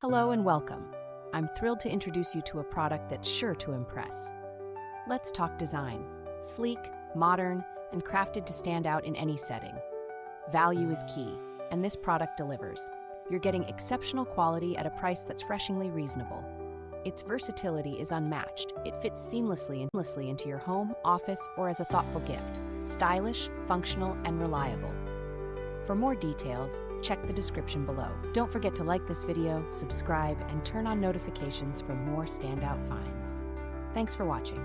Hello and welcome. I'm thrilled to introduce you to a product that's sure to impress. Let's talk design. Sleek, modern, and crafted to stand out in any setting. Value is key, and this product delivers. You're getting exceptional quality at a price that's refreshingly reasonable. Its versatility is unmatched. It fits seamlessly into your home, office, or as a thoughtful gift. Stylish, functional, and reliable. For more details, check the description below. Don't forget to like this video, subscribe, and turn on notifications for more standout finds. Thanks for watching.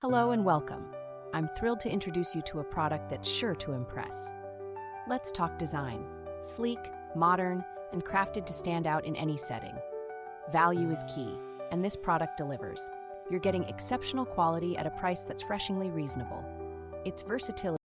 Hello and welcome. I'm thrilled to introduce you to a product that's sure to impress. Let's talk design. Sleek, modern, and crafted to stand out in any setting. Value is key, and this product delivers. You're getting exceptional quality at a price that's refreshingly reasonable. Its versatility